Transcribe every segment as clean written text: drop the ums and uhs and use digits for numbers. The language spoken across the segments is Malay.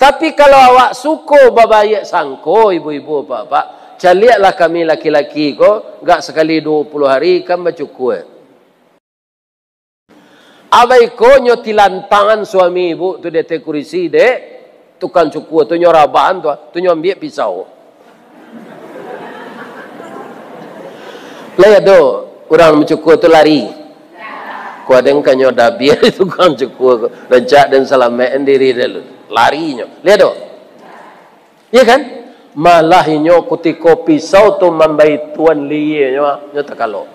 Tapi kalau awak suko babayek sangko, ibu-ibu bapak, caliaklah kami laki-laki ko, gak sekali 20 hari kan bercukup. Abai ko nyotilan tangan suami ibu tu dete kurisi dek, tukang cukup tu nyorabahan tu nyambil pisau. Lihat do, orang mencukup tu lari. Kuadeng kanyo dabiar tukang cukup, rencak dan salamen diri dulu. Larinya, lihat do, ya kan? Malah inyo kutiko pisau tu mambai tuan liye nyo takalo.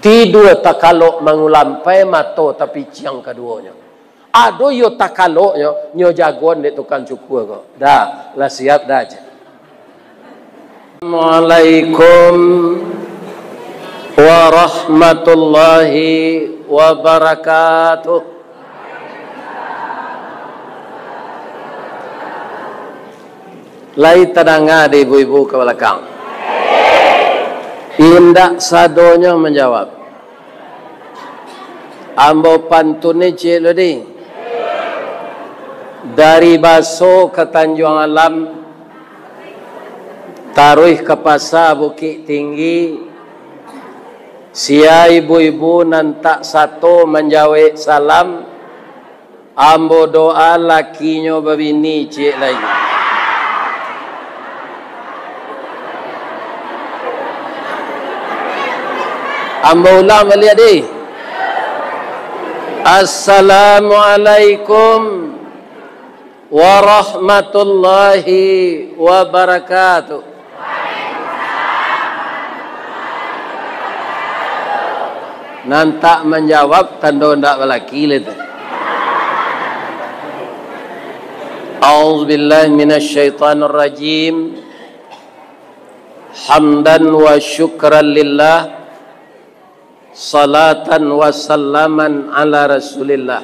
Tidur takalo mangulampai mato tapi ciang keduanya. Ado yo takalo nyo jagoan dek tukang cukup ko. Dah, lah siap dah aja. Assalamualaikum warahmatullahi wabarakatuh. Lai tadanga di ibu-ibu ke belakang. Indak sadonya menjawab. Ambo pantune cik lodi. Dari Baso ke Tanjung Alam, taruh ke pasar Bukit Tinggi, sia ibu-ibu nantak satu menjawab salam, ambo doa lakinya babini cik lagi. Ambo ulang balik adik. Assalamualaikum warahmatullahi wabarakatuh. Nantak menjawab tanda ndak balaki lete. A'udzubillahi minasyaitonir rajim. Hamdan wa syukran lillah. Salatan wa sallaman ala Rasulillah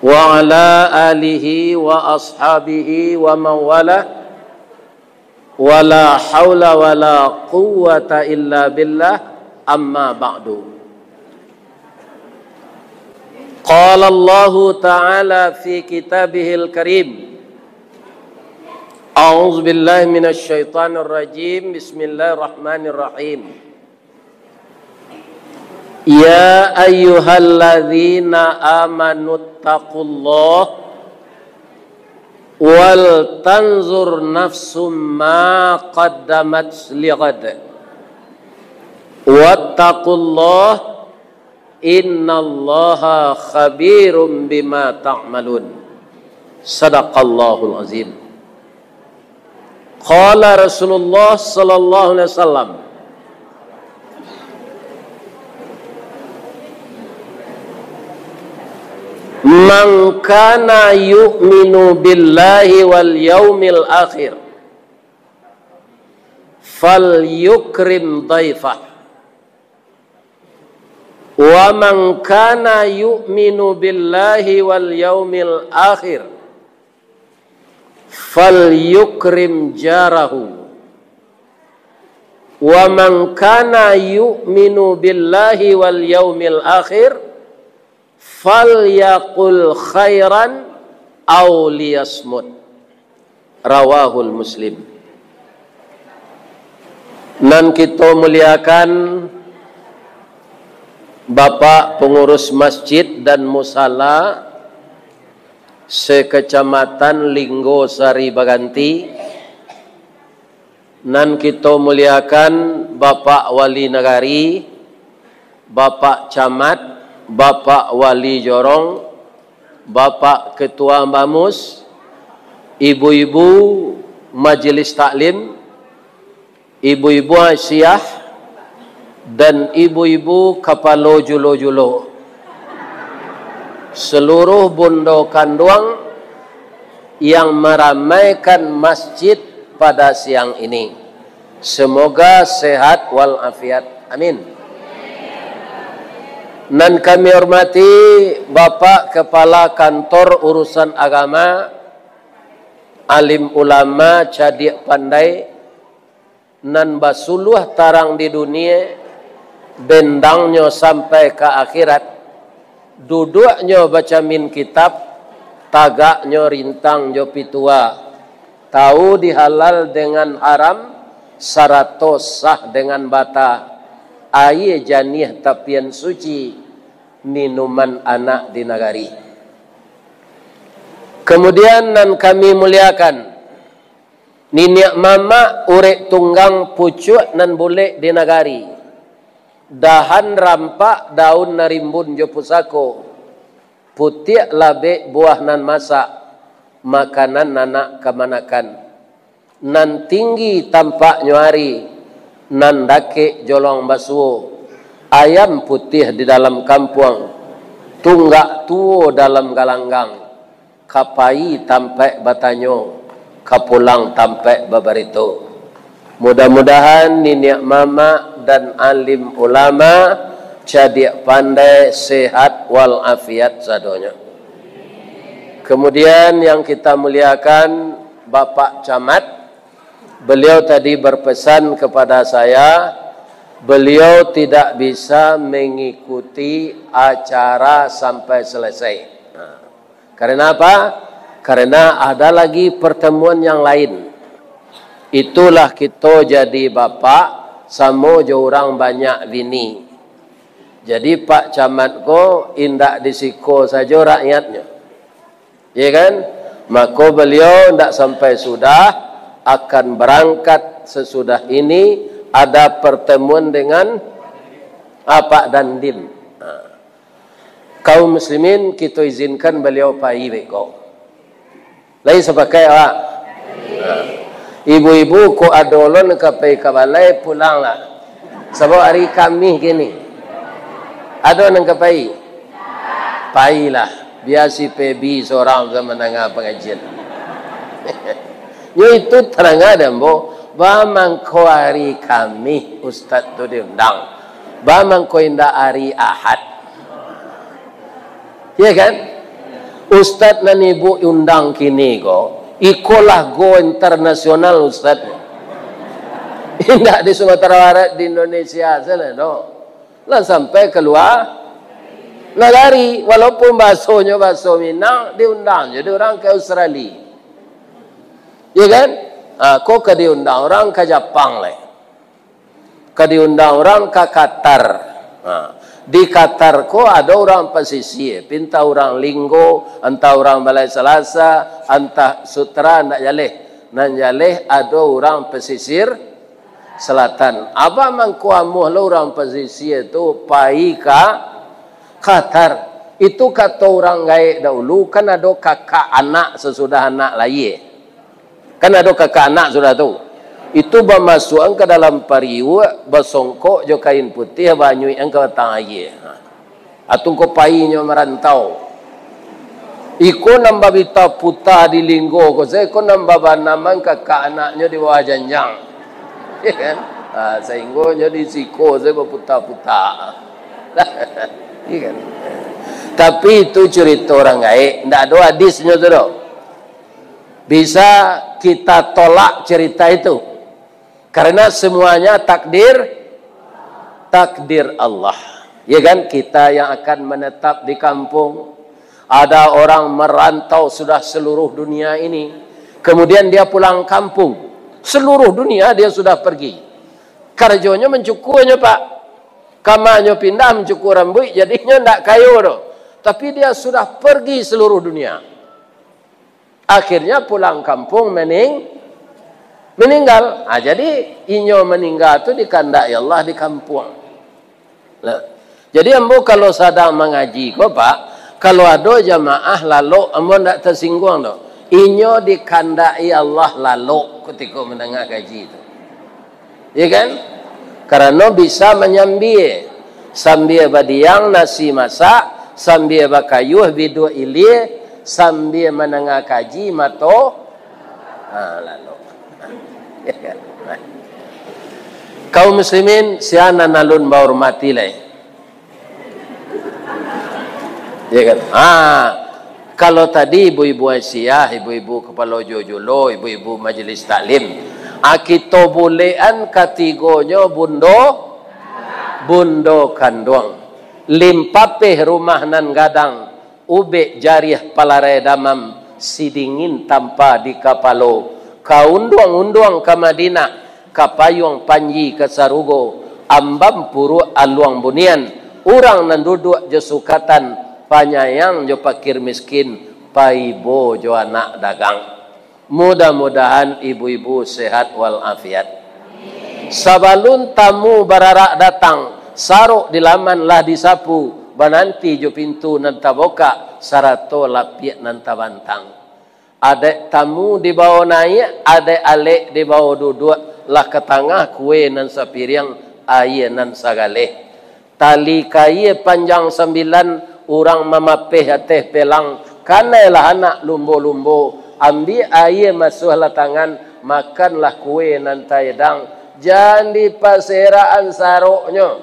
wa ala alihi wa ashabihi wa mawala wa la hawla wa la quwwata illa billah amma ba'du. Qala Allah ta'ala fi kitabihil karim. A'udzu billahi minasy syaithanir rajim. Bismillahirrahmanirrahim. Ya ayyuhalladzina amanu taqullah wal tanzur nafsum ma qaddamat lighad wattaqullah innallaha khabirum bima ta'malun. Sadaqallahul azim. Qala Rasulullah sallallahu alaihi wasallam, man kana yu'minu billahi wal yaumil akhir falyukrim dhaifah wa man kana yu'minu billahi wal yaumil akhir falyukrim jarahu wa man kana yu'minu billahi wal yaumil akhir falyaqul khairan aw liyasmut. Rawahul Muslim. Nan kita muliakan Bapak pengurus masjid dan musala sekecamatan Linggo Sari Baganti. Nan kita muliakan Bapak Wali Negari, Bapak Camat, Bapak Wali Jorong, Bapak Ketua Bamus, ibu-ibu Majelis Taklim, ibu-ibu Asyah, dan ibu-ibu Kapalo Julo-Julo, seluruh bundo kanduang yang meramaikan masjid pada siang ini. Semoga sehat walafiat. Amin. Dan kami hormati Bapak Kepala Kantor Urusan Agama, alim ulama cadik pandai, nan basuluh tarang di dunia, bendangnya sampai ke akhirat, duduknya baca min kitab, tagaknyo rintang jo pitua, tahu dihalal dengan haram, saratos sah dengan bata, aye janih tapian suci, minuman anak di nagari. Kemudian nan kami muliakan, niniak mama urek tunggang pucuk nan boleh di nagari, dahan rampak daun narimbun jo pusako, putih labe buah nan masak, makanan nanak kemanakan, nan tinggi tampak nyuari, nan dake jolong basuo, ayam putih di dalam kampung, tunggak tuo dalam galanggang, kapai tampak batanyo, kapulang tampak babarito. Mudah-mudahan niniak mama dan alim ulama jadi pandai, sehat walafiat sadonya. Kemudian yang kita muliakan Bapak Camat, beliau tadi berpesan kepada saya, beliau tidak bisa mengikuti acara sampai selesai. Karena apa? Karena ada lagi pertemuan yang lain. Itulah kita jadi bapak, sama je orang banyak bini. Jadi Pak Camat ko indak disiko saja rakyatnya, ya kan? Maka beliau tidak sampai sudah akan berangkat sesudah ini ada pertemuan dengan Pak Dandim. Kaum muslimin kita izinkan beliau pai beko. Lain sebagai awak. Ibu-ibu ko adolon ke balai pulanglah. Sebab hari kami gini. Ada nang kepai? Pailah. Biasi pebi seorang zaman menengah pengajian. Yo itu terang ada mbo. Bamang ko hari kami ustaz tu diundang. Bamang ko inda hari Ahad. Ya kan? Ustaz nan ibu undang kini ko. Ikolah go internasional ustaz. Indak di Sumatera Barat di Indonesia salah no. Lah sampai keluar negari, walaupun bahasanya bahasa Minang diundang jadi orang ke Australia, ya kan? Kok ke diundang orang ke Jepang lah, ke diundang orang ke Qatar. Di Qatar kok ada orang pesisir, pinta orang Linggo, entah orang Balai Selasa, entah Sutra, ndak jaleh, nan jaleh ada orang pesisir selatan. Apa mangkuamuh lo orang pesisir itu pai ka Qatar. Itu kata orang gaib dahulu kan ada kakak anak sesudah anak lahir. Kan ada kakak anak sudah tu. Itu bermasukkan ke dalam pariu, bersongkok jo kain putih banyu yang ke batang air. Atau ko painya merantau. Iko nambah bita puta di Linggo ko saya ko nambah banaman kakak anaknya di bawah janjang. Ya kan? Sehingga jadi siko saya berputar-putar. Ya kan? Tapi itu cerita orang gaib, tidak ada hadisnya tu. Bisa kita tolak cerita itu. Karena semuanya takdir Allah. Ya kan? Kita yang akan menetap di kampung, ada orang merantau sudah seluruh dunia ini, kemudian dia pulang kampung. Seluruh dunia dia sudah pergi. Kerjanya mencukurnya pak. Kamanya pindah mencukur rambut. Jadinya tidak kayu doh. Tapi dia sudah pergi seluruh dunia. Akhirnya pulang kampung meninggal. Jadi inyo meninggal itu dikandai Allah di kampung. Nah, jadi ambo kalau sedang mengaji kok pak. Kalau ada jamaah lalu ambo tidak tersinggung doh. Inyo dikandai Allah lalu ketika mendengar gaji itu. Ya kan? Karena bisa menyambi. Sambil badiang nasi masak, sambil bakayuh bidu ilir, sambil mendengar kaji mato. Lalu. Ya kan? Kaum muslimin siana nalun bahormati lah. Ya kan? Kalau tadi ibu-ibu Aisyah, ibu-ibu kepala jojolo, ibu-ibu majlis taklim, kita bolehan katigonya bundo kandung. Limpapeh rumah nan gadang, ube jariah palarai damam, si dingin tanpa di kapalo, kaunduang-unduang ke Madinah, kapayung panji ke Sarugo, ambam puru aluang bunian, orang nan duduk je sukatan, panyayang jo pakir miskin, paibo jo anak dagang. Mudah-mudahan ibu-ibu sehat walafiat. Sabalun tamu bararak datang, saruk di laman lah disapu, bananti jo pintu nan taboka, sarato lapiak nan tabantang. Adek tamu di bawah naik, adek alek di bawah duduk, lah ke tengah kue nan sapiriang, air nan sagaleh. Tali kaya panjang 9, orang mamapeh ateh pelang, kanailah anak lumbo-lumbo, ambil air masuklah tangan, makanlah kue nan taedang, jangan dipasiraan saruknya.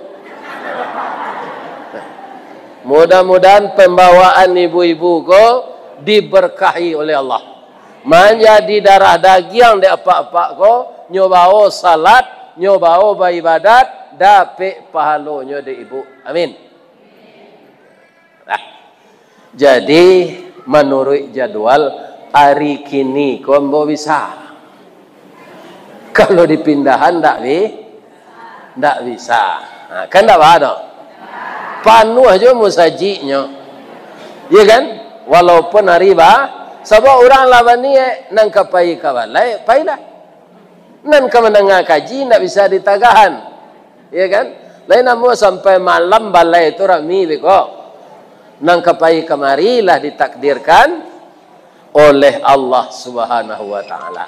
Mudah-mudahan pembawaan ibu-ibu ko diberkahi oleh Allah. Menjadi darah daging di apa-apa ko, nyobao salat, nyobao beribadat, dapat pahalanya di ibu. Amin. Nah, jadi menurut jadwal hari kini kombo bisa. Kalau dipindahan ndak bisa. Nah, kan ndak ada. Panuh aja musajinya. Ya kan? Walaupun hari sebab orang lawan ni nang kapai kabalai, pailah. Nan kemenengah kaji ndak bisa ditagahan. Ya kan? Lain namu sampai malam balai itu rami beko. Nang kapai kemari lah ditakdirkan oleh Allah Subhanahu wa taala.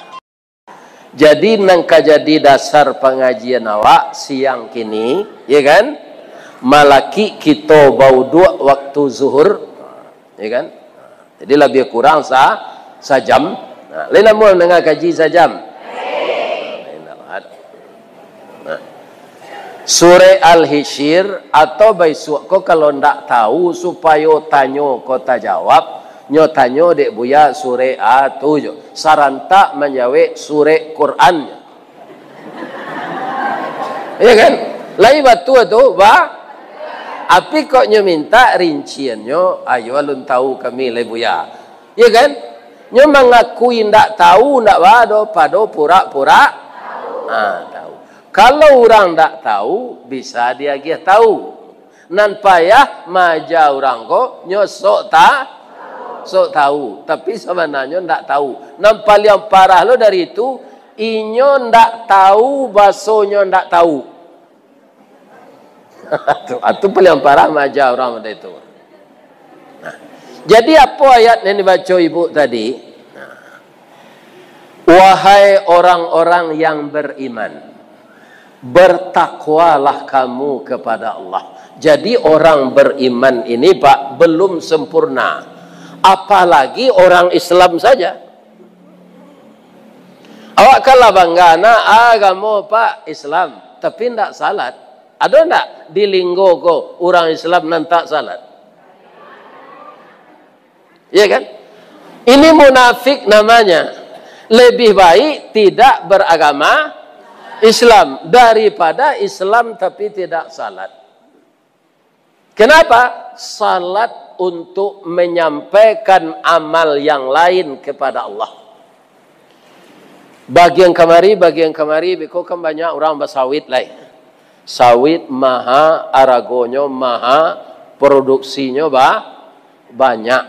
Jadi nang kajadi dasar pengajian awak siang kini, ya kan? Malaki kita bau dua waktu zuhur, ya kan? Jadi lebih kurang sejam. Nah, lain namu nang kaji sejam. Surah Al-Hijr atau baisuk ko kalau ndak tahu supaya tanyo kota jawab, nyo tanyo dek buya surah A7. Saranta menjawab surah Quran. Ya kan? Lai batu tu ba? Api kok nyo minta rinciannya, ayo alun tahu kami lai buya. Ya kan? Nyo mengakui ndak tahu ndak bado pado pura-pura tahu. Kalau orang tak tahu, bisa dia tahu. Nan payah maja orang ko nyosok sok tahu. Tapi sebenarnya tak tahu. Nan paling parah lo dari itu, inyo tak tahu, basonya tak tahu. Itu paling parah maja orang itu. Nah, jadi apa ayat yang dibaca ibu tadi? Nah, wahai orang-orang yang beriman, bertakwalah kamu kepada Allah. Jadi orang beriman ini Pak belum sempurna. Apalagi orang Islam saja. Awak kalah bangga nak agama Pak Islam, tapi tidak salat. Ada tidak di linggo ko orang Islam nantak salat? Ya kan? Ini munafik namanya. Lebih baik tidak beragama Islam daripada Islam tapi tidak salat. Kenapa? Salat untuk menyampaikan amal yang lain kepada Allah. Bagian kamari, biko kan banyak orang bersawit lain. Sawit maha, aragonyo maha, produksinya banyak.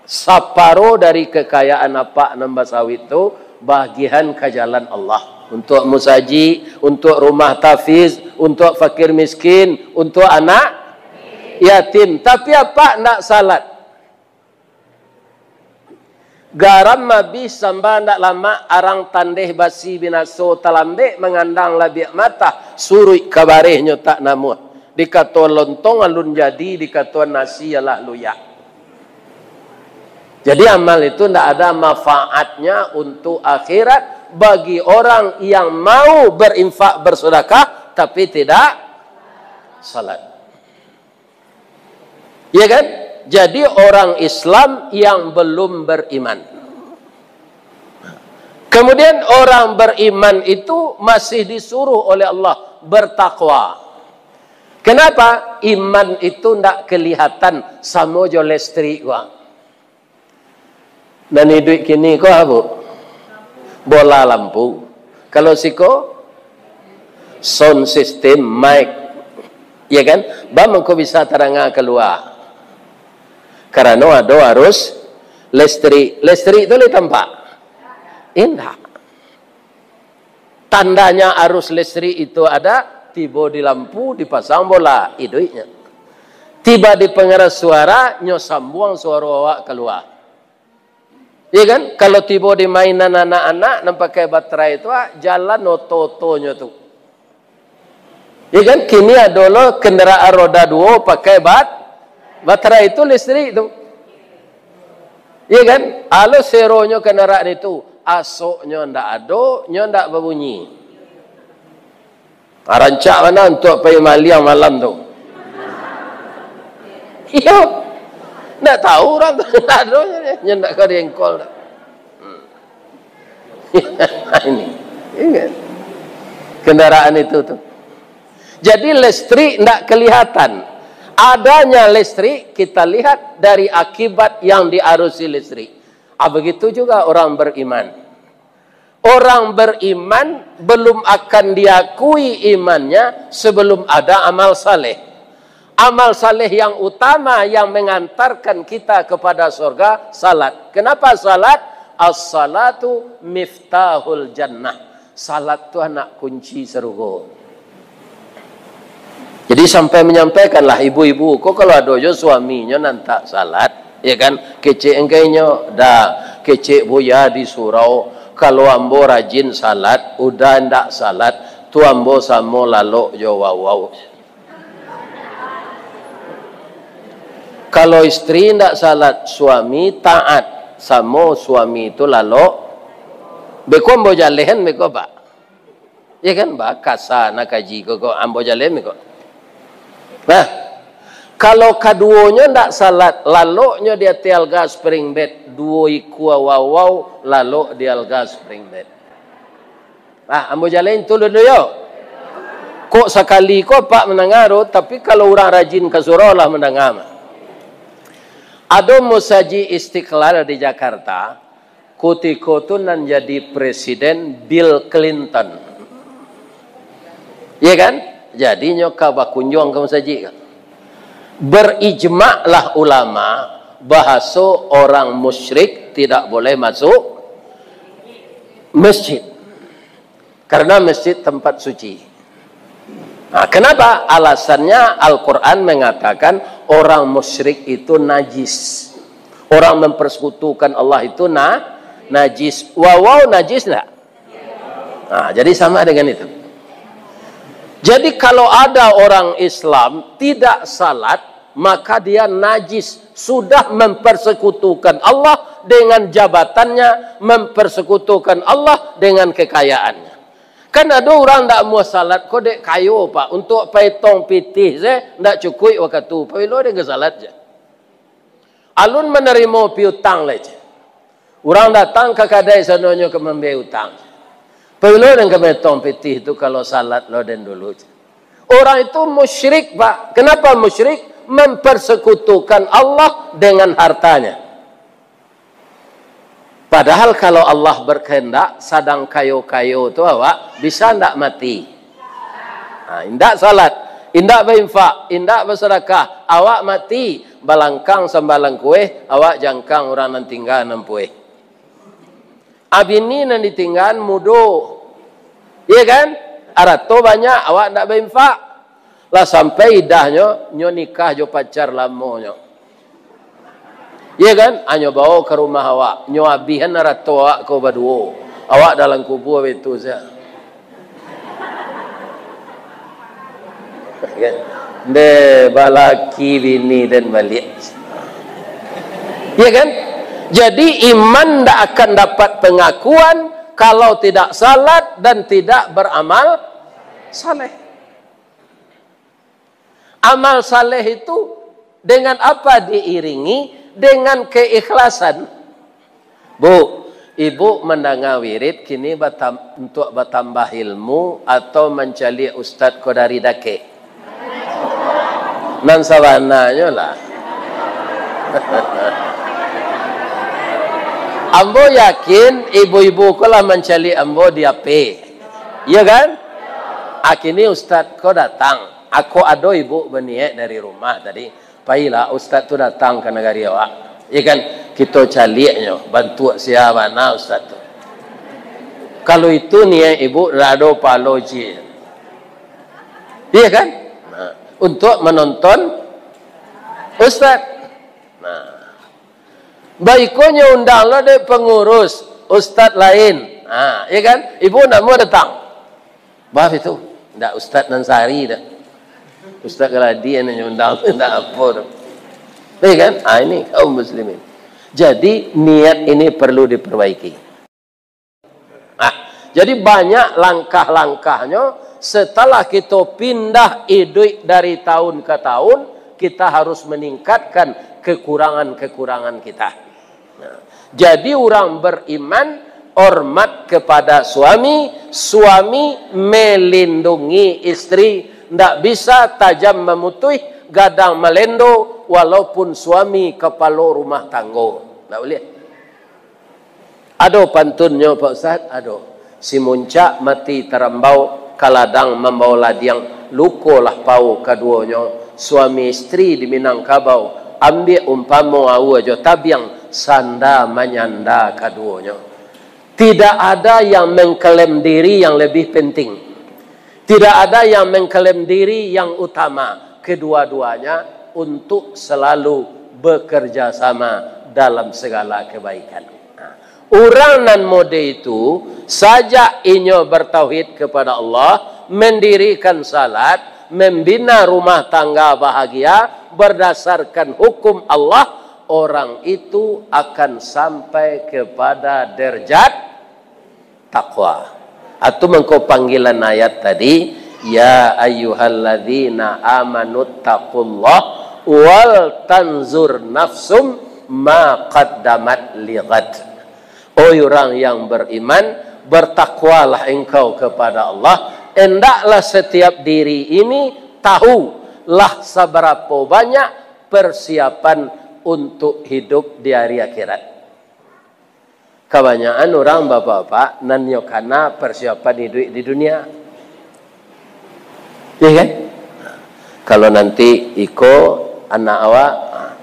Saparo dari kekayaan apa nambah sawit itu bagian ke jalan Allah. Untuk musaji, untuk rumah tafiz, untuk fakir miskin, untuk anak yatim. Tapi apa nak salat? Garam mabis samba nak lama arang tandeh basi binaso talambe mengandang labiak mata surui kabarehnya tak namuh. Dikatuan lontong alun jadi, dikatuan nasi ialah luyak. Jadi amal itu tidak ada manfaatnya untuk akhirat bagi orang yang mau berinfak bersedekah tapi tidak salat. Ya kan? Jadi orang Islam yang belum beriman. Kemudian orang beriman itu masih disuruh oleh Allah bertakwa. Kenapa? Iman itu ndak kelihatan sama jo listrik gua. Dan hidup kini kau apa? Bola lampu. Kalau siko sound system, mic, ya kan? Bagaimana kau bisa terangah keluar? Karena ada harus listrik. Listrik itu ditampak. Indah. Tandanya arus listrik itu ada, tiba di lampu dipasang bola, hidupnya. Tiba di pengeras suara, nyo sambung suara awak keluar. Iya kan? Kalau tiba di mainan anak-anak, nampak pakai baterai itu, jalan oto-otonya tuh. Iya kan? Kini adalah kendaraan roda 2 pakai baterai itu listrik itu. Iya kan? Kalau seronya kendaraan itu, asoknya ndak ada, nya ndak berbunyi. Rancak mana untuk pergi maliang malam tu? Iya. Ndak tahu orang tu, ndak ada, nya ndak ke rengkol dah. Ini. Iya. Kendaraan itu tu. Jadi listrik ndak kelihatan. Adanya listrik kita lihat dari akibat yang diarusi listrik. Begitu juga orang beriman. Orang beriman belum akan diakui imannya sebelum ada amal saleh. Amal saleh yang utama yang mengantarkan kita kepada surga, salat. Kenapa salat? As-salatu miftahul jannah. Salat itu anak kunci surga. Jadi sampai menyampaikanlah ibu-ibu, kok kalau ada jo suaminya nantak salat, ya kan? Kecik engkainya, dah kecik boya di surau. Kalau ambo rajin salat, udah ndak salat, tu ambo samo lalok jo wow. Kalau istri ndak salat, suami taat, samo suami itu lalok. Beko ambo jalehan beko pak, ya kan? Pak kasa nak kaji kok ambo jalehan beko. Nah, kalau keduanya ndak salat, laloknya dia tialga spring bed, dua ikua wow, lalok dia alga spring bed. Ah, ambo jalain tu dulu yo. Kok sekali kok pak mendengar, tapi kalau orang rajin ke surau lah mendengar. Ada musaji Istiqlal di Jakarta, ketika tu nan jadi presiden Bill Clinton. Iya kan? Jadi nyoka bakunjung kamu saja. Berijmaklah ulama bahasa orang musyrik tidak boleh masuk masjid. Karena masjid tempat suci. Nah, kenapa? Alasannya Al-Quran mengatakan orang musyrik itu najis. Orang mempersekutukan Allah itu najis. Wow, najis enggak? Nah, jadi sama dengan itu. Jadi kalau ada orang Islam tidak salat, maka dia najis. Sudah mempersekutukan Allah dengan jabatannya, mempersekutukan Allah dengan kekayaannya. Kan ada orang tak mau salat, kok dek kayu pak, untuk paitong pitih saya tak cukup waktu. Pabilo dia ke salat je. Alun menerima piutang saja. Orang datang ke kadai sanonya ke membeli utang. Pabilo dan kemetong pitih itu kalau salat lo dan dulu. Orang itu musyrik pak. Kenapa musyrik? Mempersekutukan Allah dengan hartanya. Padahal kalau Allah berkehendak, sadang kayu-kayu itu awak bisa ndak mati. Nah, indak salat, indak berinfak, indak bersedekah, awak mati. Balangkang sambalang kue, awak jangkang orang nan tinggal nampueh. Abini nan ditinggal mudo. Iya kan? Arato banyak awak ndak berinfak. Lah sampai idahnya nyo nikah jo pacar lamonyo. Iya kan? Anyo bawa ke rumah awak. Nyo abihan arato awak ko baduo. Awak dalam kubur itu saja. Kan? De balaki bini dan balik. Iya kan? Jadi iman tidak akan dapat pengakuan kalau tidak salat dan tidak beramal saleh. Amal saleh itu dengan apa diiringi? Dengan keikhlasan. Bu, ibu mendengar wirid kini untuk bertambah ilmu atau mencari ustaz kodari dake? Nan sabananya lah. Ambo yakin ibu-ibu ko lah mencari ambo di HP. Iya kan? Akhirnya Ustaz ko datang. Aku ado ibu berniat dari rumah tadi. Pailah Ustaz tu datang ke negara awak. Iya kan? Kita calinya bantu siapa na Ustaz tu. Kalau itu niat ibu rado paloji. Iya kan? Nah, untuk menonton Ustaz. Nah, baiknya undanglah deh pengurus Ustaz lain. Nah, iya kan? Ibu nak mau datang. Maaf itu, ndak Ustaz Nansari dah. Ustaz Galadi yang undang, ndak apa dah. Iya kan? Ah, ini kaum muslimin. Jadi niat ini perlu diperbaiki. Nah, jadi banyak langkah-langkahnya. Setelah kita pindah hidup dari tahun ke tahun, kita harus meningkatkan kekurangan-kekurangan kita. Nah, jadi orang beriman hormat kepada suami, suami melindungi istri, ndak bisa tajam memutih, gadang melendo, walaupun suami kepala rumah tangga. Ndak boleh. Ado pantunnya Pak Ustaz, ado. Si muncak mati terambau, kaladang membawa ladiang, lukolah pau keduanya. Suami istri di Minangkabau, ambil umpama awu aja tabiang, sanda menyanda keduanya. Tidak ada yang mengklaim diri yang lebih penting. Tidak ada yang mengklaim diri yang utama. Kedua-duanya untuk selalu bekerja sama dalam segala kebaikan. Orang nan mode itu saja inyo bertauhid kepada Allah, mendirikan salat, membina rumah tangga bahagia berdasarkan hukum Allah, orang itu akan sampai kepada derajat takwa. Atau mengko panggilan ayat tadi, ya ayyuhalladzina amanu taqullah wal tanzur nafsum ma qaddamat lighad. Oh orang yang beriman, bertakwalah engkau kepada Allah. Hendaklah setiap diri ini tahulah seberapa banyak persiapan untuk hidup di hari akhirat. Kebanyakan orang bapak-bapak nanyokana persiapan hidup di dunia. Ya kan? Kalau nanti iko anak awak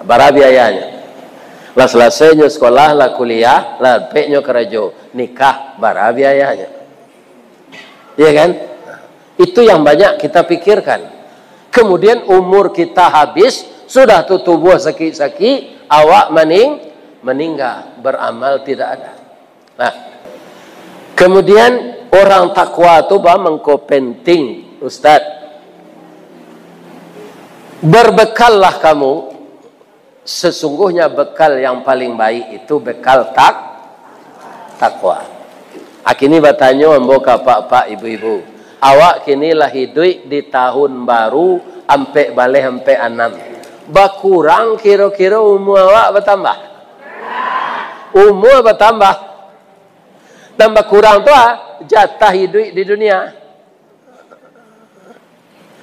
bara biayanya. Lah selesainya sekolah, lah kuliah, lah peknya kerja, nikah, bara biayanya. Iya kan? Itu yang banyak kita pikirkan. Kemudian umur kita habis, sudah tubuh sakit-sakit, awak meninggal, beramal tidak ada. Nah, kemudian orang takwa itu mengko penting, Ustaz. Berbekallah kamu. Sesungguhnya bekal yang paling baik itu bekal takwa. Kini bertanya ambo pak ibu-ibu, awak kini lah hidup di tahun baru ampe balik ampe 6. Bakurang kira-kira umur awak bertambah? Umur bertambah. Dan berkurang tu jatah hidup di dunia.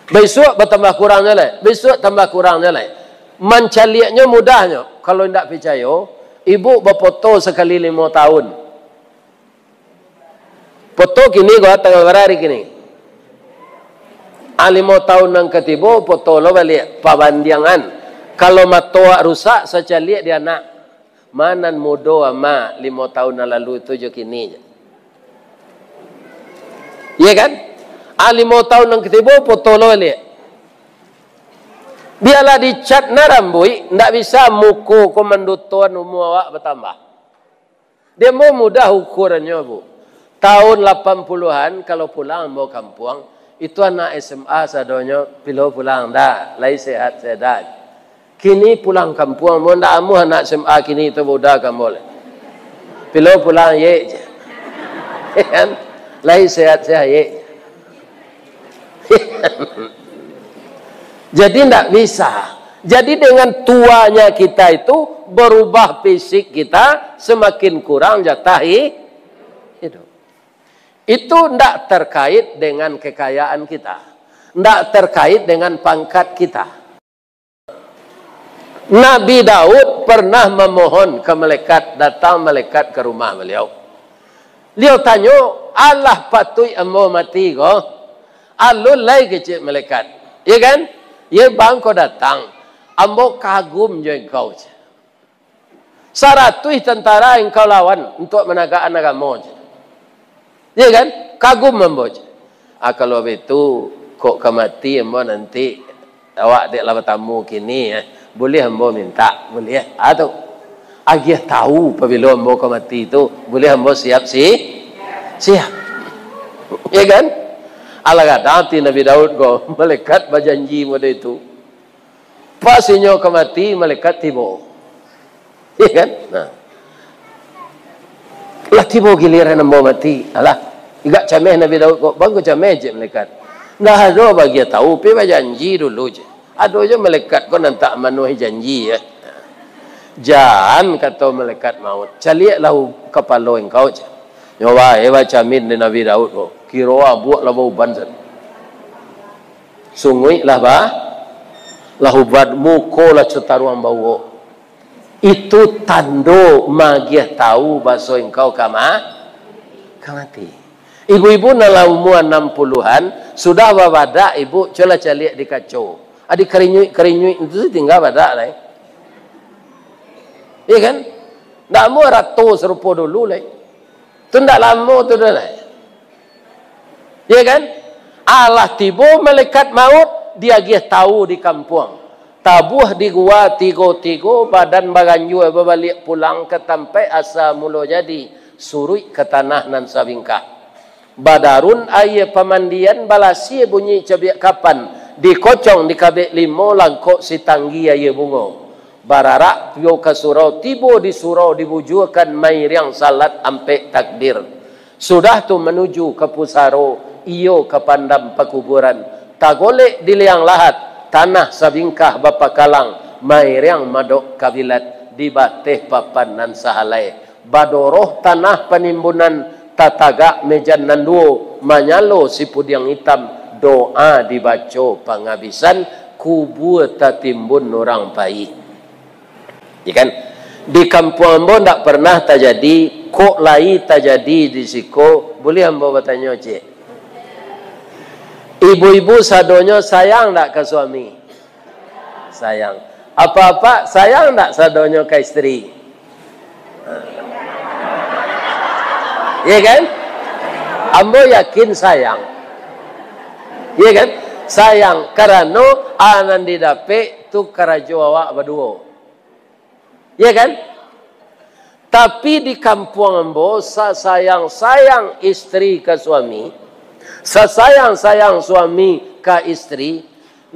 Besok bertambah kurangnya lah. Besok tambah kurangnya lah. Mencaliaknya mudahnya. Kalau tidak percaya, ibu berfoto sekali 5 tahun. Foto kini gua tanggal berapa hari kini? 5 tahun yang ketiba foto lo balik pabandiangan. Kalau matoa rusak saya lihat dia nak. Manan mudo ama 5 tahun yang lalu itu je kini. Iya kan? 5 tahun yang ketiba foto lo balik. Biarlah dicat narambui, ndak bisa muku komandutuan umur awak bertambah. Dia mau mudah ukurannya bu. Tahun 80-an kalau pulang mau kampung, itu anak SMA sadonya pilo pulang dah, lai sehat sehat. Kini pulang kampung mau ndak amu anak SMA kini itu mudah kan boleh. Pilo pulang ye je. Kan? Lai sehat sehat ye. Jadi tidak bisa. Jadi dengan tuanya kita itu berubah fisik kita semakin kurang jatah hidup. Itu tidak terkait dengan kekayaan kita. Tidak terkait dengan pangkat kita. Nabi Daud pernah memohon ke malaikat, datang malaikat ke rumah beliau. Beliau tanya, Allah patut ambo mati ko? Alun lai kecil malaikat. Ya kan? Ya bang kau datang. Ambo kagum jo engkau. 100 tentara engkau lawan untuk menegakkan agama. Ya kan? Kagum ambo. Kalau begitu kok kemati ambo nanti awak dek lawan tamu kini ya. Boleh ambo minta, boleh. Atau agih tahu apabila ambo kemati itu, boleh ambo siap siap. Ya kan? Allah kata Nabi Daud ko malaikat berjanji pada itu. Pasinyo kemati malaikat tiba. Ya kan? Nah. Lah tiba giliran ambo mati. Alah, igak cameh Nabi Daud ko, bang ko cameh je malaikat. Nah ada bagi tahu, pe berjanji dulu je. Ada je malaikat ko nanti memenuhi janji ya. Jangan kata malaikat maut. Caliaklah kepala engkau je. Nyoba baca min di Nabi Daud ko. Kira buat lah bau banzan. Sungguh lah bah. Lah ubat muko lah cetaruang bau. Itu tando magiah tahu bahasa engkau kamati. Ibu-ibu dalam umuran 60-an sudah babadak ibu cola caliak di kacau. Adik kerinyui itu tinggal badak lah. Iya kan? Tak mau ratus serupa dulu lah. Itu tak lama tu dah lah. Iya kan? Allah tiba malaikat maut dia tahu di kampung. Tabuh di gua tigo badan baganju balik pulang ke tempat asa mula jadi surui ke tanah nan sabingkah. Badarun ayah pemandian balasi bunyi cabiak kapan dikocong di kabek limo langkok si tanggi ayah bungo. Bararak pio ke surau tibo di surau dibujurkan mairiang salat ampe takdir. Sudah tu menuju ke pusaro iyo ke pandam pekuburan. Tagolek di liang lahat tanah sabingkah bapa kalang mairiang madok kabilat di bateh papan nan sahalai. Badoroh tanah penimbunan tataga mejan nanduo manyalo si pudiang hitam doa dibaca penghabisan kubur tatimbun orang baik. Ya kan? Di kampung ambo tak pernah terjadi, kok lai terjadi di siko. Boleh ambo bertanya cik? Ibu-ibu sadonya sayang tak ke suami? Sayang. Apa-apa sayang tak sadonya ke isteri? Ya kan? Ambo yakin sayang. Ya kan? Sayang karena anan didapek tu karajo awak berdua. Ya kan? Tapi di kampung ambo sayang istri ke suami, sayang suami ke istri,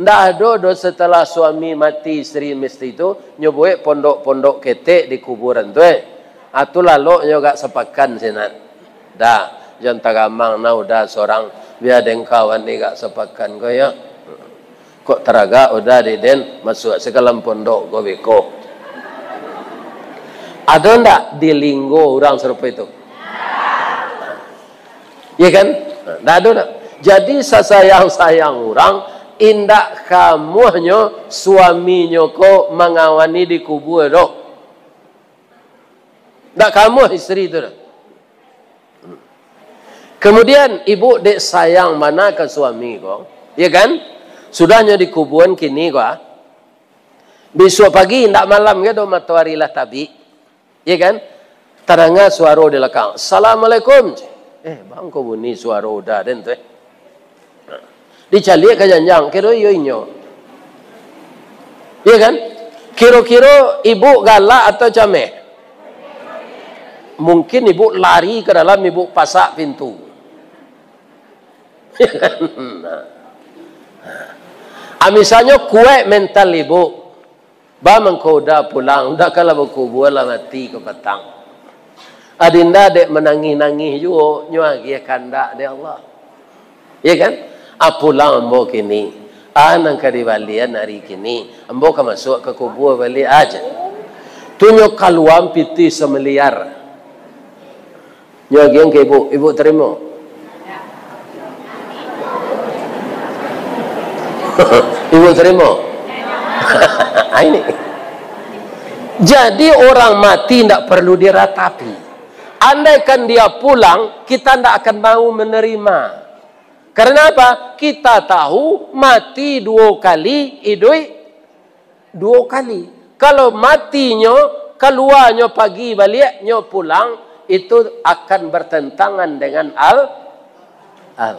ndak ada setelah suami mati istri mesti itu nyoboe pondok-pondok ketek di kuburan tu atu lalu nyo gak sepakan senat. Dah, jangan tagamang na udah seorang biar deng kawan ni gak sepakan ko ya. Kok teraga udah den masuk sekalam pondok go beko. Ada ndak di linggo orang serupa itu? Ya kan? Ndak ada ndak. Jadi sayang orang indak kamuhnya suaminya ko mengawani di kubur dok. Ndak kamu istri itu dah. Kemudian ibu dek sayang mana ke suami ko, ya kan? Sudahnya di kuburan kini ko. Besok pagi ndak malam ke do matahari lah tabi, ya kan? Teranga suara di belakang. Assalamualaikum. Bang ko bunyi suara udah den tu. Dicalik ke janjang kira yo inyo. Ya kan? Kira-kira ibu galak atau cameh? Mungkin ibu lari ke dalam ibu pasak pintu. Misalnya kue mental ibu, bang kau dah pulang, dah kalau berkubur lah mati ke petang. Adinda dek menangis juga, nyuagi kanda dek Allah. Ya kan? Pulang ambo kini, nang kadibalian hari kini, ambo ka masuk ke kubur balik aja. Tunjuk kaluam piti semeliar. Nyuagi yang ke ibu terima. Ibu terima? Ini. Jadi orang mati tidak perlu diratapi. Andaikan dia pulang, kita tidak akan mau menerima. Karena apa? Kita tahu mati 2 kali, hidup 2 kali. Kalau matinya, keluarnya pagi baliknya pulang, itu akan bertentangan dengan Al-Quran.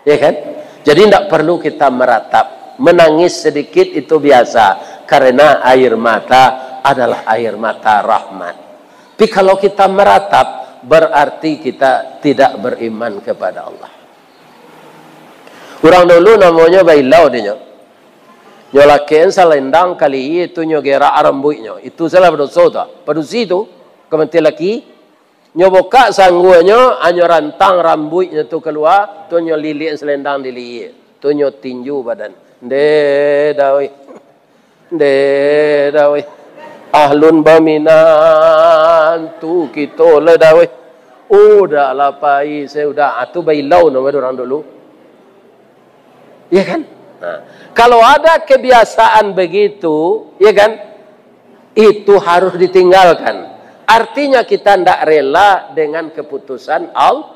Ya kan? Jadi tidak perlu kita meratap. Menangis sedikit itu biasa. Karena air mata adalah air mata rahmat. Tapi kalau kita meratap, berarti kita tidak beriman kepada Allah. Orang dulu namanya bailau dia. Nyolakean salendang kali itu nyogera arambutnya. Itu salah berdosa tak? Padusi itu, kementil laki. Nyoboka sangguanya, anyo rantang rambutnya tu keluar, tu nyolilian selendang dili. Tu nyotinju badan. Dawai ahlun baminan tu kita le dawai udah lapai saya udah atu bailau nama orang dulu ya kan. Nah, kalau ada kebiasaan begitu ya kan, itu harus ditinggalkan. Artinya kita tidak rela dengan keputusan Allah.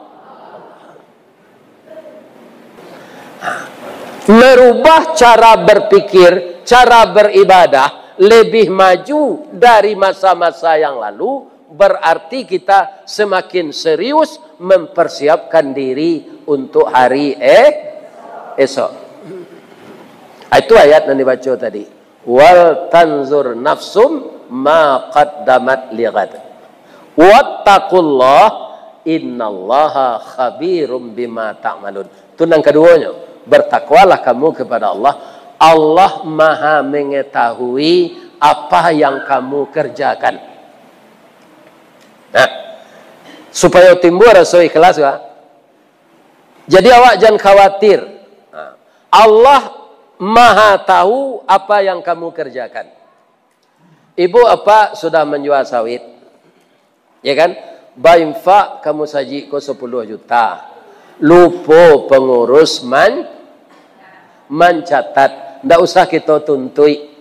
Merubah cara berpikir, cara beribadah lebih maju dari masa-masa yang lalu, berarti kita semakin serius mempersiapkan diri untuk hari esok. Itu ayat yang dibaca tadi. Wal tanzur nafsum ma qaddamat lighad. Wattaqullah innallaha khabirum bima ta'malun. Itu yang keduanya. Bertakwalah kamu kepada Allah. Allah maha mengetahui apa yang kamu kerjakan. Nah, supaya timbul rasa ikhlas ya. Jadi awak jangan khawatir. Nah, Allah maha tahu apa yang kamu kerjakan. Ibu apa sudah menjual sawit? Ya kan? Bainfa kamu saji ko 10 juta. Lupa pengurus mencatat. Tidak usah kita tuntui.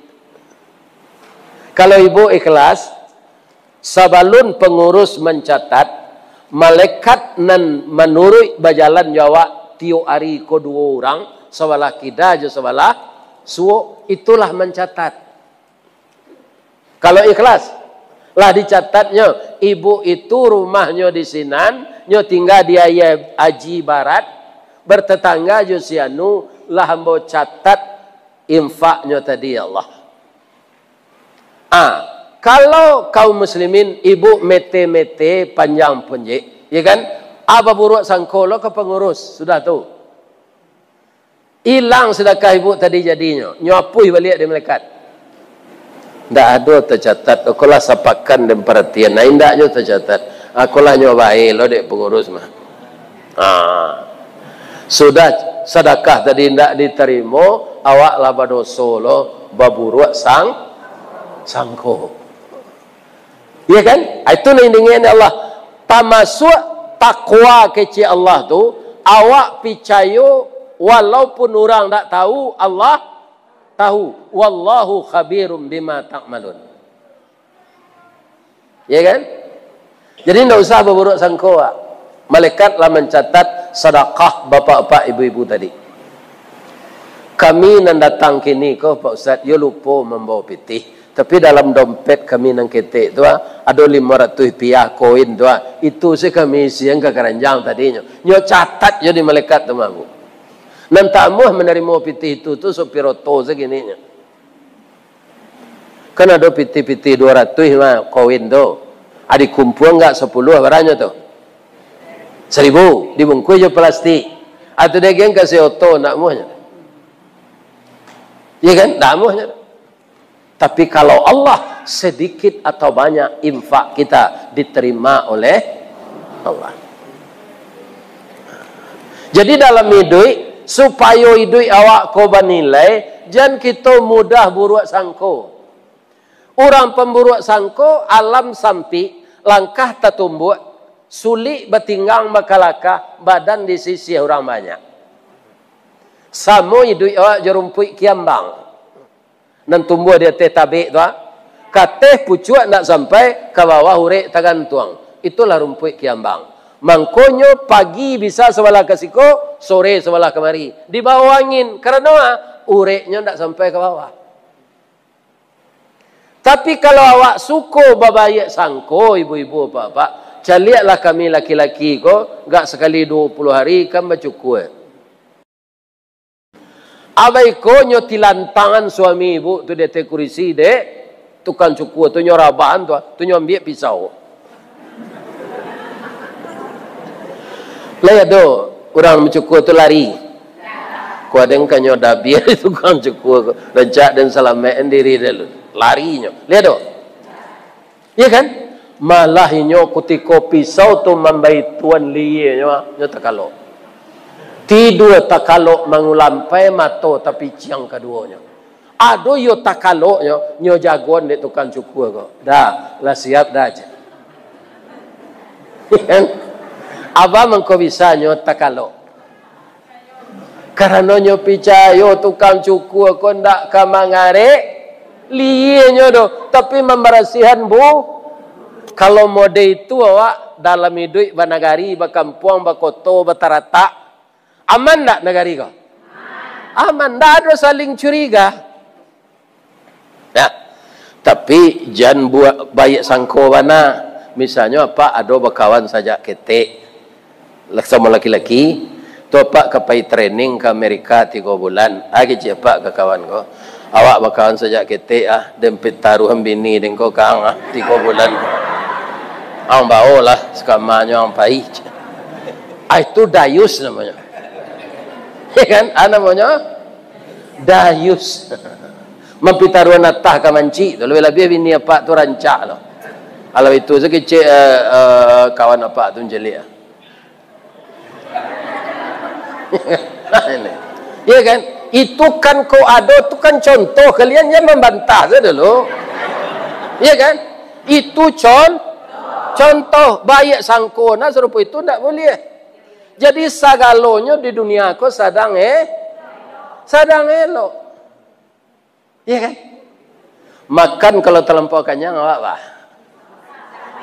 Kalau ibu ikhlas, sabalun pengurus mencatat, malaikat nan menurut bajalan Jawa tiap hari ko 2 orang, sebelah kida je sebelah suo, itulah mencatat. Kalau ikhlas, lah dicatatnya ibu itu rumahnya di Sinan, nyo tinggal di Aji Barat, bertetangga Josianu, lah hambo catat infaknya tadi ya Allah. Kalau kaum muslimin ibu mete-mete panjang punjik, ya kan? Apa buruk sangkolo ke pengurus, sudah tahu. Hilang sedekah ibu tadi jadinya, nyapui balik di malaikat. Tidak ada tercatat. Akulah sapakan dan perhatian. Nah, tidak ada tercatat. Akulah nyobain lo dek pengurus mah. Sudah sedekah tadi tidak diterima, awak laba dosa lo baburuk sangko. Iya kan? Itu nindingin Allah. Pamasuk takwa kecil Allah tu, awak percaya walaupun orang tak tahu, Allah tahu. Wallahu khabirum bima ta'malun. Ya kan? Jadi tidak usah berburuk sangka. Malaikatlah mencatat sedekah bapak-bapak ibu-ibu tadi. Kami nan datang kini ko Pak Ustaz, yo lupa membawa pitih. Tapi dalam dompet kami nang ketek tu ada 500 rupiah koin tu. Itu sih kami siang ke keranjang tadinya. Nyo catat yo di malaikat tu mabu. Nan tamuh menerima pitih itu tu sopiroto segininya. Kan ada pitih-pitih 200 mah koin tu. Adik kumpul enggak 10 barangnya tu. 1000 dibungkus je plastik. Atau dia geng kasih oto nak muhnya. Ya kan? Tak muhnya. Tapi kalau Allah sedikit atau banyak infak kita diterima oleh Allah. Jadi dalam hidup supaya hidup awak kau bernilai, jangan kita mudah buruk sangko. Orang pemburuk sangko alam sampi langkah tertumbuk, sulit bertinggang makalaka, badan di sisi orang banyak. Sama hidup awak jerumpui kiambang. Dan tumbuh dia teh tabik tu. Kateh pucuak nak sampai ke bawah urek tagantuang. Itulah rumput kiambang. Mangkonyo pagi bisa sebelah ke siko, sore sebelah kemari. Di bawah angin. Karena ureknya tak sampai ke bawah. Tapi kalau awak suko babayek sangko, ibu-ibu bapak, caliaklah kami laki-laki ko, gak sekali 20 hari kan bacukuh. Abai ko nyotilan tangan suami ibu tu dia kurisi dek, tukang cukuh tu nyorabaan tu nyambil pisau. Laya do, orang mencukuh tu lari. Kuadeng kanyo dabir tukang cukuh, rencak dan selamat diri dulu. Larinya. Lihat do. Iya kan? Malah inyo kutiko pisau tu mambai tuan liye nyo takalo. Tidur takalo mangulampai mato tapi ciang keduanya. Ado yo takalo nyo jagoan de tukang cukuh ko. Dah, lah siap dah aja. Kan? Aba mengko bisa nyo takalo. Karena nyo picayo tukang cukuh ko ndak ka mangare liye nyo do, tapi memberasihan bu. Kalau mode itu awak dalam hidup banagari, bakampung, bakoto, batarata, aman tak negari kau? Aman, tak ada saling curiga. Ya, tapi jangan buat baik sangko mana. Misalnya apa? Ada bakawan saja ketek, sama laki-laki, tu apa kapai training ke Amerika 3 bulan. Agi cepat ke kawan kau. Awak bakawan saja ketek dempet taruhan bini dengko kang 3 bulan. Ang bau lah sekamanya ang pai. Itu dayus namanya. Ya kan? Namanya dayus. Mampitaruan natah ka manci. Lebih-lebih bini apa tu rancak loh. Kalau itu sekecil kawan apa tu jelik. Ya kan? Itu kan kau ada, itu kan contoh. Kalian yang membantah saja dulu. Ya kan? Itu contoh. Baik sangkona serupa itu tidak boleh. Jadi sagalonya di dunia kau sadang elok. Ya kan? Makan kalau terlampau kenyang apa?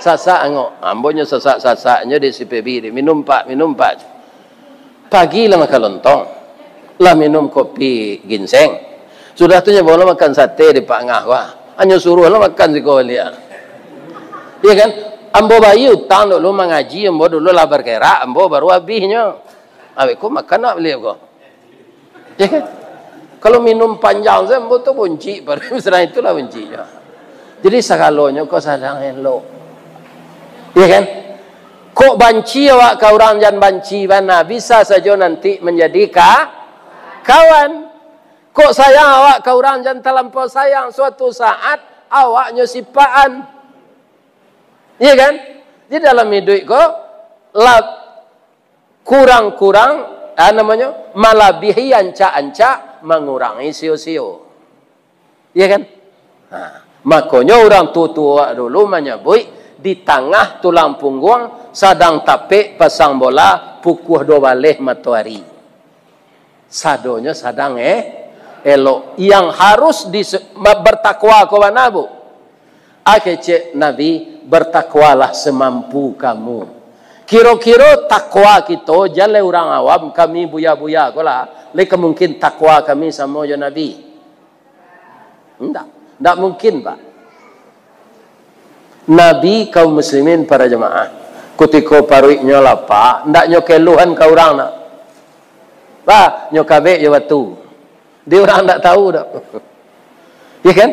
Sasak angok. Ambonya sasak-sasaknya di CPB. Minum pak. Pagi lah makan lontong. Lah minum kopi ginseng. Sudah tu boleh makan sate di Pak Ngah. Wah, hanya suruh lah makan si kau lihat. Ya kan? Ambo bayi utang dulu mengaji, ambo dulu lah bergerak, ambo baru habisnya. Awek ko makan nak beli ko. Ya kan? Kalau minum panjang saya ambo tu bunci, baru setelah itulah buncinya. Jadi segalonya kau sadang elok. Ya kan? Kok banci awak ke orang jangan banci mana bisa saja nanti menjadi kawan. Kok sayang awak ke orang jangan terlampau sayang, suatu saat awaknya sipaan. Iya kan? Jadi dalam hidup kok kurang-kurang namanya malabihi anca-anca mengurangi sio-sio. Iya kan? Makanya orang tua dulu menyebut di tengah tulang punggung sadang tapik pasang bola pukul 2 balik matahari. Sadonya sadang elok. Yang harus bertakwa kepada Bu. Cek Nabi, bertakwalah semampu kamu. Kira-kira takwa kita jangan orang awam kami buya-buya kolah. Leka mungkin takwa kami sama je Nabi. Tidak mungkin Pak. Nabi kaum muslimin para jemaah ketika paruiknya lapar ndak nyokeluhan ke orang nak. Pak, nyokabe je batu. Dia orang ndak tahu dak. Ya kan?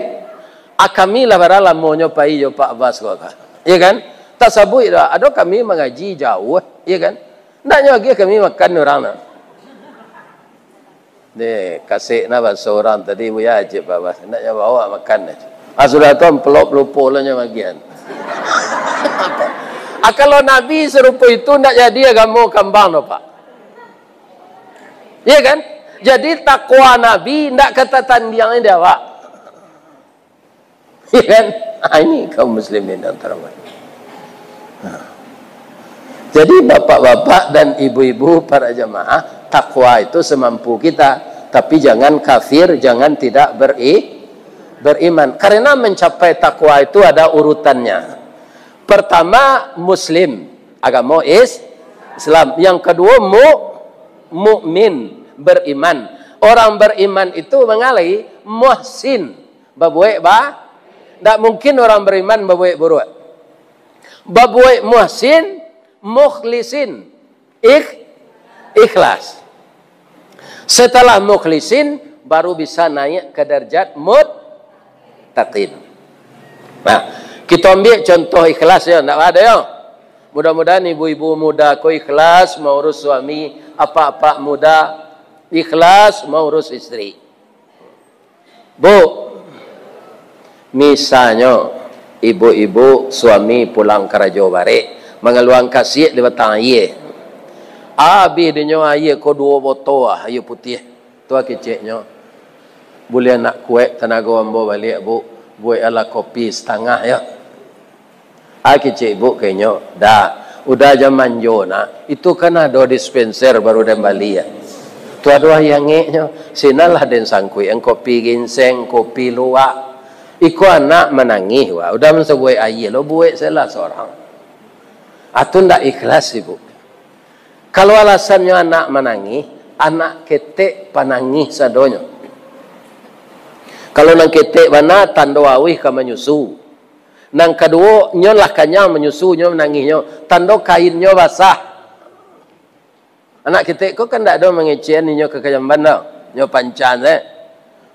Kami lah baralah mau nyopai jo Pak Abbas kau kan. Ya kan? Tak sabui dah. Ada kami mengaji jauh, ya kan? Ndak nyogi kami makan orang nak. Deh, kasih nama seorang tadi buya aja Pak Abbas. Ndak nyoba bawa makan aja. Sudah tu pelop lupa lah bagian. Kalau Nabi serupa itu ndak jadi agama kambang no Pak. Ya kan? Jadi takwa Nabi ndak kata tandingan dia Pak. Ya kan? Ini kaum muslimin antara mereka. Jadi bapak-bapak dan ibu-ibu para jemaah, takwa itu semampu kita, tapi jangan kafir, jangan tidak beriman. Karena mencapai takwa itu ada urutannya. Pertama, Muslim, agama Islam. Yang kedua, mukmin, beriman. Orang beriman itu mengalih muhsin, babuek ba. Tak mungkin orang beriman babuek buruk. Babuek muhsin, mukhlisin, ikhlas. Setelah mukhlisin baru bisa naik ke derajat muttaqin. Nah, kita ambil contoh ikhlas ya, enggak ada ya. Mudah-mudahan ibu-ibu muda ko ikhlas mau urus suami, apa-apa muda ikhlas mau urus istri. Bu, misalnya ibu-ibu suami pulang kerja balik, mengeluang kasih di batang air. Abi dinyo air ko 2 botol air putih. Tu keceknya. Boleh nak kuek tenaga ambo balik bu, buat ala kopi setengah ya. Kecek bu kayaknya dah. Udah zaman Jona, itu kan ada dispenser baru dan balik ya. Tu ada yang ngeknya, sinalah den sangkui yang kopi ginseng, kopi luwak. Iku anak menangis wah, udah mensebuai air lo buat salah seorang. Atau ndak ikhlas ibu. Kalau alasannya anak menangis, anak ketek panangis sadonyo. Kalau nang ketek mana tando awih ka menyusu. Nang kedua nyolah kanyang menyusu nyo menangisnya, tando kainnya basah. Anak ketek kok kan ndak ada mengecen nyo ke kajamban dah. Nyo pancan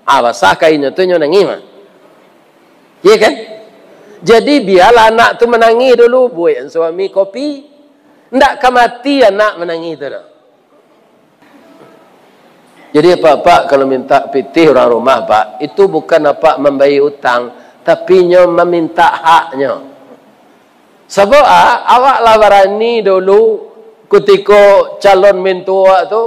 basah kainnya tu nyo nangis mah. Iya kan? Jadi biarlah anak tu menangis dulu, buat suami kopi. Ndak mati anak menangis tu dah. Jadi pak kalau minta pitih orang rumah pak, itu bukan apa membayar hutang, tapi nyo meminta haknya. Sebab awak lawarani dulu ketika calon mentua tu,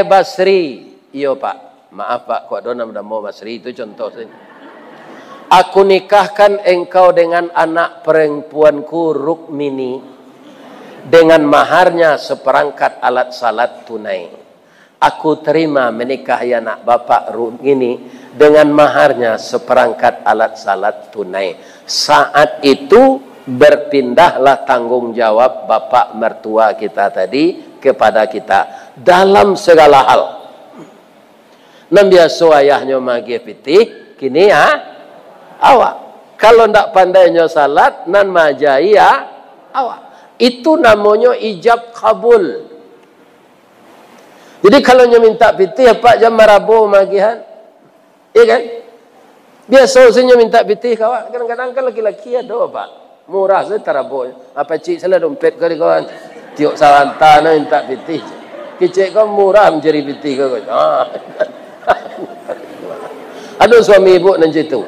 Basri. Iyo pak, maaf pak, kok ada nama Basri itu contoh saja. Aku nikahkan engkau dengan anak perempuanku Rukmini dengan maharnya seperangkat alat salat tunai. Aku terima menikahi anak bapak Rukmini dengan maharnya seperangkat alat salat tunai. Saat itu berpindahlah tanggung jawab bapak mertua kita tadi kepada kita dalam segala hal. Nambiaso ayahnya magi pitih, kini awak. Kalau ndak pandainya salat nan majai awak. Itu namanya ijab kabul. Jadi kalau nyo minta pitih pak jam marabu magihan. Iya kan? Biasa usahanya minta pitih kawan. Kadang-kadang kan laki-laki ada pak. Murah saya tarabu. Apa cik salah dompet kali kawan. Tiok salanta na minta pitih. Kecik kau murah menjadi pitih kau. Ada suami ibu nan situ.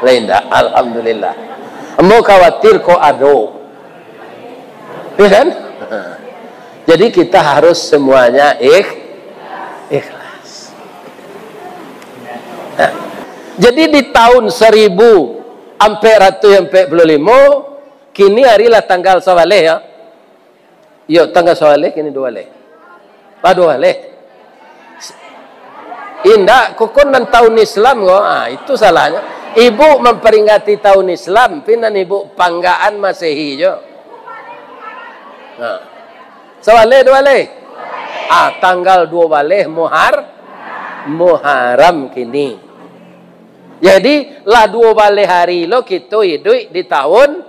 Lain dah, alhamdulillah. Mau khawatir kok ado, ya kan? Jadi kita harus semuanya ikhlas. Nah, jadi di tahun 1445, kini harilah tanggal sawaleh ya. Yo tanggal sawaleh kini 2 leh. 2 leh. Indah, kokon dan tahun Islam kok. Itu salahnya. Ibu memperingati tahun Islam, pinan ibu panggaan Masehi jo. Nah. Sawale 2 leh. Tanggal 2 baleh Muharram kini. Jadi lah 2 baleh hari lo kita hidup di tahun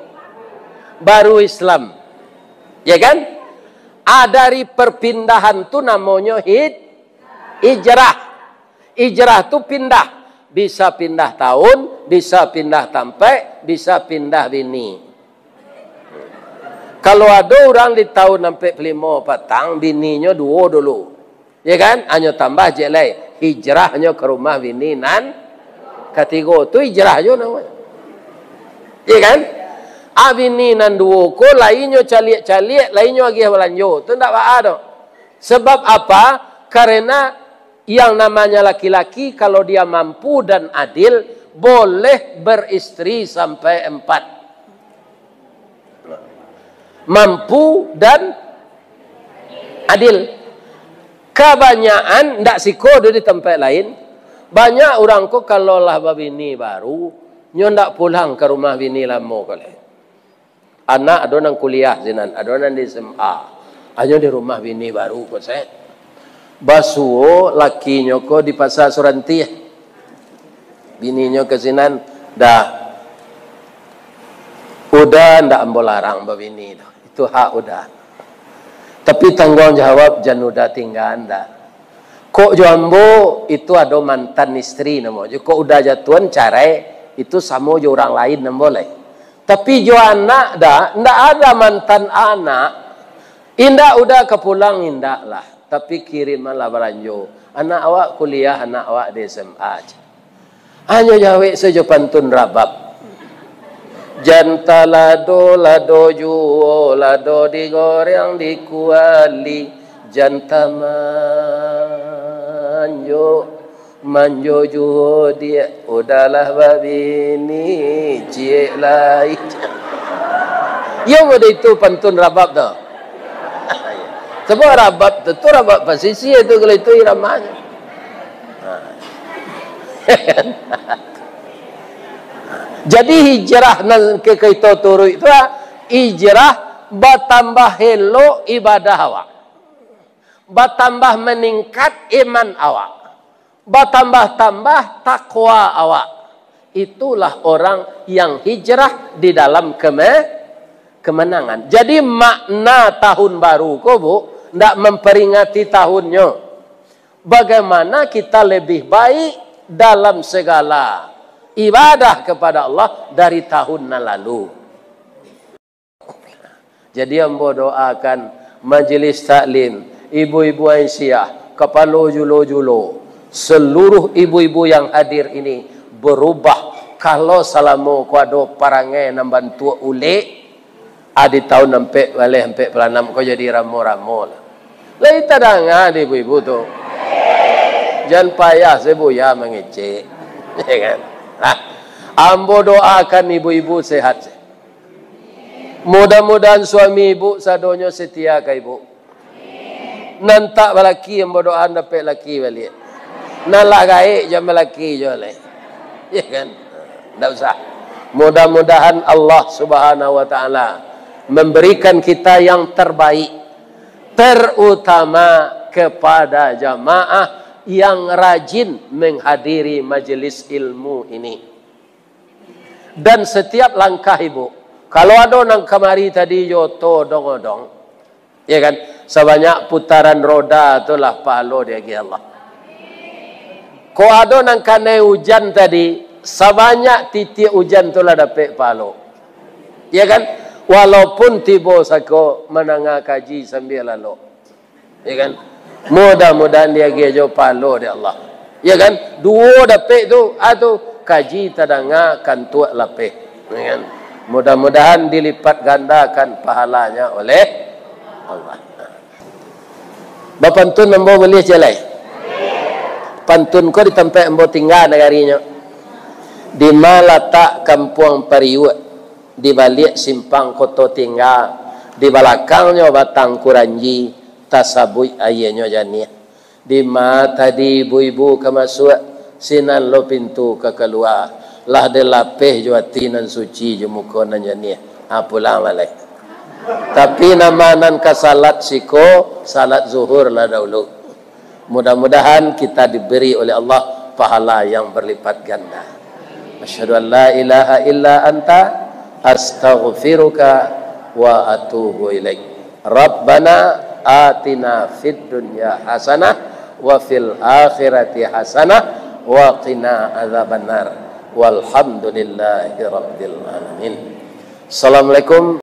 baru Islam. Ya kan? Dari perpindahan tu namanya hijrah. Hijrah tu pindah. Bisa pindah tahun, bisa pindah tampai, bisa pindah bini. Kalau ada orang di tahun 45 patang, bininya 2 dulu. Ya kan? Hanya tambah je lai. Hijrahnya ke rumah bini nan ketiga tu hijrah je namanya. Ya kan? Bini nan 2 ko lainnya caliak-caliak, lainnya lagi belanjo. Tu ndak ada. Sebab apa? Karena yang namanya laki-laki kalau dia mampu dan adil boleh beristri sampai 4. Mampu dan adil. Kebanyakan ndak siko di tempat lain Banyak orang ko kalau lah babini baru, nyo ndak pulang ke rumah bini lama kole. Anak ada nang kuliah sinan, ada nang di SMA. Hanya di rumah bini baru ko saya. Basuo lakinyo ko di pasar Suranti. Bininyo ke sinan dah. Udah ndak ambo larang babini itu. Itu hak udah. Tapi tanggung jawab jan udah tinggal anda. Kok jambo itu ada mantan istri namo. Kok udah jatuhan carai itu sama jo orang lain namo boleh. Tapi jo anak dah ndak ada mantan anak. Indah udah kepulang indah lah. Tapi kirimanlah beranjo. Anak awak kuliah, anak awak di SMA aja. Hanya jawe sejo pantun rabab. Janta lado juo lado digoreng dikuali janta manjo juo dia udahlah babini cie lai. Ya ada itu pantun rabab tu. Semua rabab tu rabab pasisi itu kalau itu iramanya. Jadi hijrah nan ke kita turu itu hijrah bertambah hello ibadah awak. Bertambah meningkat iman awak. Bertambah-tambah takwa awak. Itulah orang yang hijrah di dalam kemenangan. Jadi makna tahun baru ko Bu, ndak memperingati tahunnya. Bagaimana kita lebih baik dalam segala ibadah kepada Allah dari tahun lalu. Jadi ambo doakan majelis taklim, ibu-ibu Aisyah, kepala julo-julo, seluruh ibu-ibu yang hadir ini berubah. Kalau salamu kuado parangai nambantu ule, adi tahun nampak balik nampak pelanam kau jadi ramo-ramo lah. Lai tadangan ibu-ibu tu. Jangan payah sebuya mengecek, ya kan? Nah, ambo doakan ibu-ibu sehat. Mudah-mudahan suami ibu sadonyo setia ke ibu. Nantak balaki ambo doaan dapat laki balik. Nalah gaik jam laki jole. Ya kan? Tak usah. Mudah-mudahan Allah Subhanahu wa taala memberikan kita yang terbaik, terutama kepada jamaah yang rajin menghadiri majelis ilmu ini. Dan setiap langkah ibu, kalau ada nang kamari tadi yoto dong-dong, ya kan, sebanyak putaran roda itulah pahala dia ke Allah. Ko ada nang kena hujan tadi, sebanyak titik hujan itulah dapat pahala. Ya kan, walaupun tiba sako menangah kaji sambil lalu. Ya kan, mudah-mudahan dia gejo palo di Allah. Ya kan? Dua dapat tu, atau kaji tadanga kan tuak lapeh. Ya kan? Mudah-mudahan dilipat gandakan pahalanya oleh Allah. Bapantun ambo boleh jelai. Pantun ko di tempat ambo tinggal negarinya. Di Malata Kampung Periuk, di balik simpang Koto tinggal, di belakangnya Batang Kuranji. Tasabui ayahnya jania. Di mata di ibu-ibu kemasuk sinan lo pintu ke keluar. Lah de lapeh juatinan suci jumukonan jania. Pulang malai. Tapi nama nan kasalat siko salat zuhur lah dahulu. Mudah-mudahan kita diberi oleh Allah pahala yang berlipat ganda. Asyhadu an la ilaha illa anta astaghfiruka wa atubu ilaik. Rabbana atina fid dunya hasanah wa fil akhirati hasanah wa qina adzabannar walhamdulillahi rabbil alamin. Assalamualaikum.